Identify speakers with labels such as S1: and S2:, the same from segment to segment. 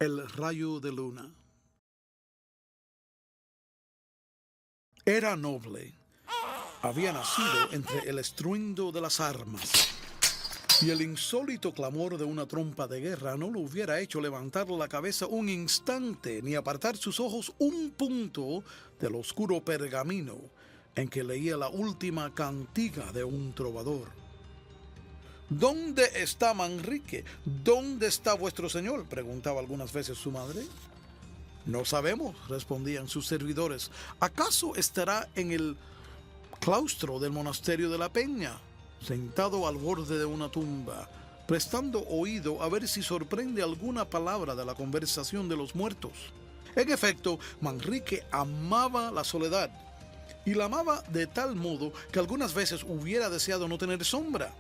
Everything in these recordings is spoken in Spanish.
S1: El rayo de luna. Era noble. Había nacido entre el estruendo de las armas, y el insólito clamor de una trompa de guerra no lo hubiera hecho levantar la cabeza un instante ni apartar sus ojos un punto del oscuro pergamino en que leía la última cantiga de un trovador. ¿Dónde está Manrique? ¿Dónde está vuestro señor?, preguntaba algunas veces su madre. No sabemos, respondían sus servidores. ¿Acaso estará en el claustro del monasterio de la Peña, sentado al borde de una tumba, prestando oído a ver si sorprende alguna palabra de la conversación de los muertos? En efecto, Manrique amaba la soledad, y la amaba de tal modo que algunas veces hubiera deseado no tener sombra,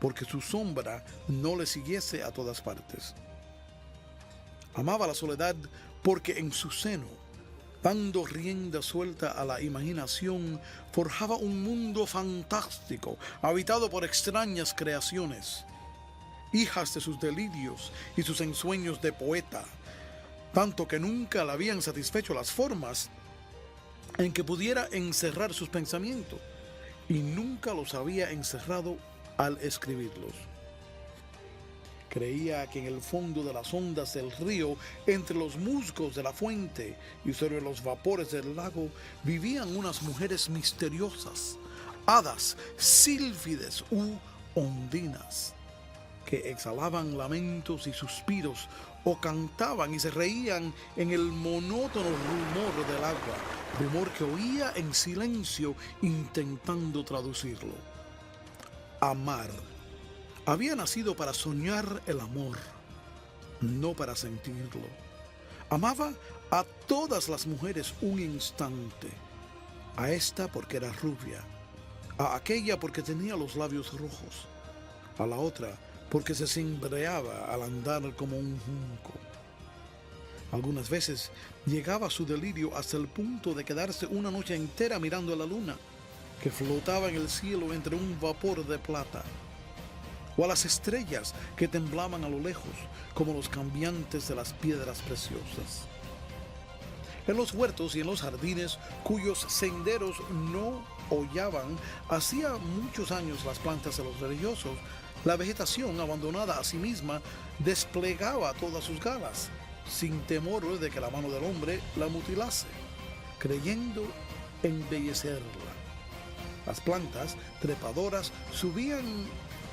S1: porque su sombra no le siguiese a todas partes. Amaba la soledad porque en su seno, dando rienda suelta a la imaginación, forjaba un mundo fantástico, habitado por extrañas creaciones, hijas de sus delirios y sus ensueños de poeta, tanto que nunca le habían satisfecho las formas en que pudiera encerrar sus pensamientos, y nunca los había encerrado al escribirlos. Creía que en el fondo de las ondas del río, entre los musgos de la fuente y sobre los vapores del lago, vivían unas mujeres misteriosas, hadas, sílfides u ondinas, que exhalaban lamentos y suspiros, o cantaban y se reían en el monótono rumor del agua, rumor que oía en silencio intentando traducirlo. Amar. Había nacido para soñar el amor, no para sentirlo. Amaba a todas las mujeres un instante, a esta porque era rubia, a aquella porque tenía los labios rojos, a la otra porque se cimbreaba al andar como un junco. Algunas veces llegaba su delirio hasta el punto de quedarse una noche entera mirando a la luna, que flotaba en el cielo entre un vapor de plata, o a las estrellas que temblaban a lo lejos como los cambiantes de las piedras preciosas. En los huertos y en los jardines cuyos senderos no hollaban hacía muchos años las plantas de los religiosos, la vegetación, abandonada a sí misma, desplegaba todas sus galas, sin temor de que la mano del hombre la mutilase, creyendo embellecerla. Las plantas trepadoras subían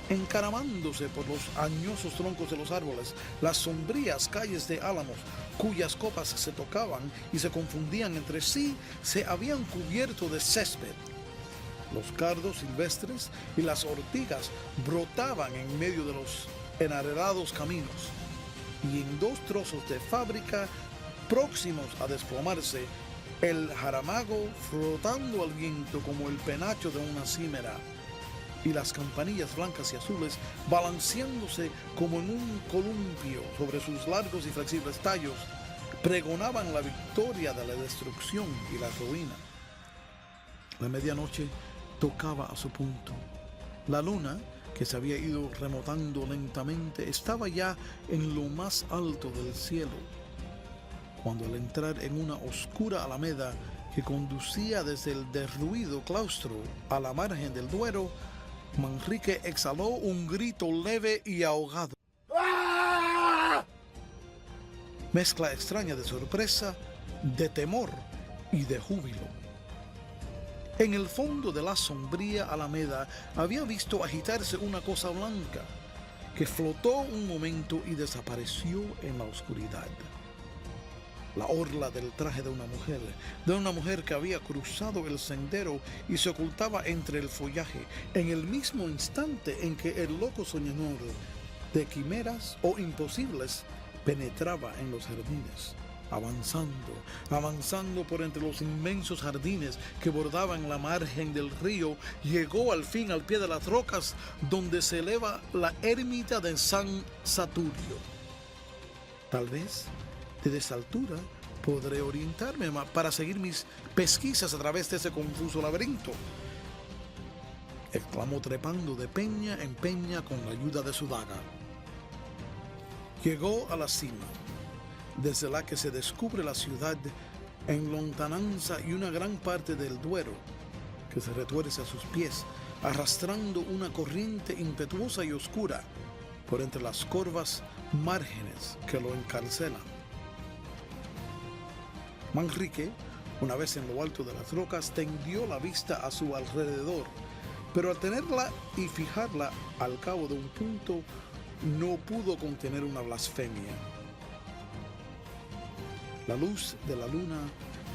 S1: encaramándose por los añosos troncos de los árboles, las sombrías calles de álamos, cuyas copas se tocaban y se confundían entre sí, se habían cubierto de césped. Los cardos silvestres y las ortigas brotaban en medio de los enarerados caminos, y en dos trozos de fábrica próximos a desplomarse, el jaramago flotando al viento como el penacho de una cimera, y las campanillas blancas y azules balanceándose como en un columpio sobre sus largos y flexibles tallos, pregonaban la victoria de la destrucción y la ruina. La medianoche tocaba a su punto. La luna, que se había ido remotando lentamente, estaba ya en lo más alto del cielo, cuando al entrar en una oscura alameda que conducía desde el derruido claustro a la margen del Duero, Manrique exhaló un grito leve y ahogado, mezcla extraña de sorpresa, de temor y de júbilo. En el fondo de la sombría alameda había visto agitarse una cosa blanca que flotó un momento y desapareció en la oscuridad. La orla del traje de una mujer que había cruzado el sendero y se ocultaba entre el follaje en el mismo instante en que el loco soñador de quimeras o imposibles penetraba en los jardines, avanzando por entre los inmensos jardines que bordaban la margen del río, llegó al fin al pie de las rocas donde se eleva la ermita de San Saturio. Tal vez desde esa altura podré orientarme para seguir mis pesquisas a través de ese confuso laberinto, exclamó trepando de peña en peña con la ayuda de su daga. Llegó a la cima. desde la que se descubre la ciudad en lontananza y una gran parte del Duero, que se retuerce a sus pies, arrastrando una corriente impetuosa y oscura por entre las corvas márgenes que lo encarcelan. Manrique, una vez en lo alto de las rocas, tendió la vista a su alrededor, pero al tenerla y fijarla al cabo de un punto, no pudo contener una blasfemia. La luz de la luna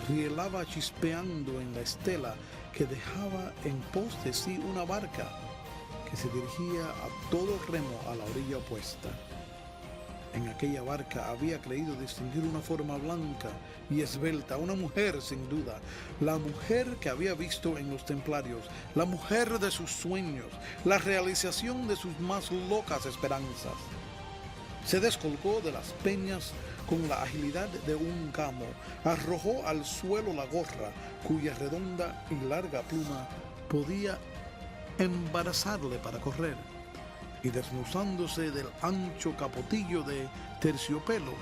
S1: rielaba chispeando en la estela que dejaba en pos de sí una barca que se dirigía a todo remo a la orilla opuesta. En aquella barca había creído distinguir una forma blanca y esbelta, una mujer sin duda, la mujer que había visto en los templarios, la mujer de sus sueños, la realización de sus más locas esperanzas. Se descolgó de las peñas con la agilidad de un gamo, arrojó al suelo la gorra, cuya redonda y larga pluma podía embarazarle para correr, y desnuzándose del ancho capotillo de terciopelo,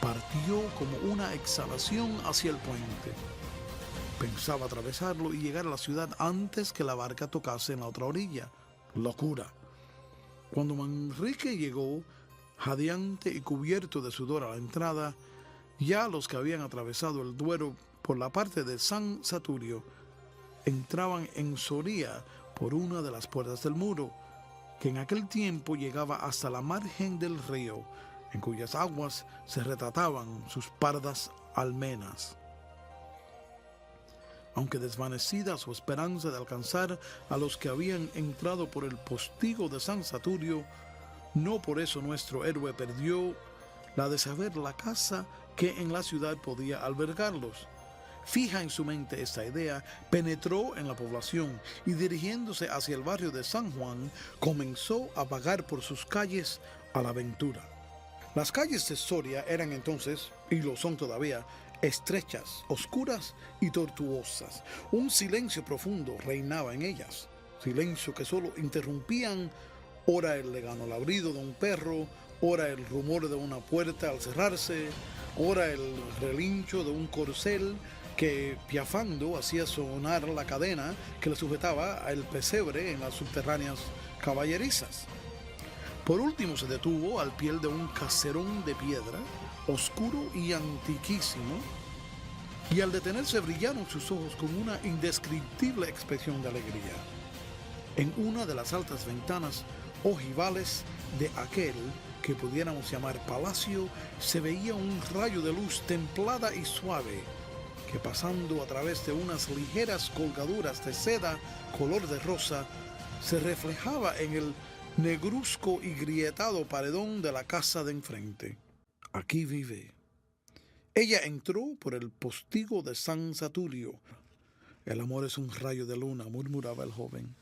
S1: partió como una exhalación hacia el puente. Pensaba atravesarlo y llegar a la ciudad antes que la barca tocase en la otra orilla. Locura. Cuando Manrique llegó, jadeante y cubierto de sudor a la entrada, ya los que habían atravesado el Duero por la parte de San Saturio entraban en Soria por una de las puertas del muro, que en aquel tiempo llegaba hasta la margen del río, en cuyas aguas se retrataban sus pardas almenas. Aunque desvanecida su esperanza de alcanzar a los que habían entrado por el postigo de San Saturio, no por eso nuestro héroe perdió la de saber la casa que en la ciudad podía albergarlos. Fija en su mente esta idea, penetró en la población y dirigiéndose hacia el barrio de San Juan, comenzó a vagar por sus calles a la aventura. Las calles de Soria eran entonces, y lo son todavía, estrechas, oscuras y tortuosas. Un silencio profundo reinaba en ellas, silencio que solo interrumpían ora el lejano ladrido de un perro, ora el rumor de una puerta al cerrarse, ora el relincho de un corcel que, piafando, hacía sonar la cadena que le sujetaba al pesebre en las subterráneas caballerizas. Por último se detuvo al pie de un caserón de piedra, oscuro y antiquísimo, y al detenerse brillaron sus ojos con una indescriptible expresión de alegría. En una de las altas ventanas ojivales de aquel que pudiéramos llamar palacio, se veía un rayo de luz templada y suave, que pasando a través de unas ligeras colgaduras de seda color de rosa, se reflejaba en el negruzco y grietado paredón de la casa de enfrente. Aquí vive. Ella entró por el postigo de San Saturio. El amor es un rayo de luna, murmuraba el joven.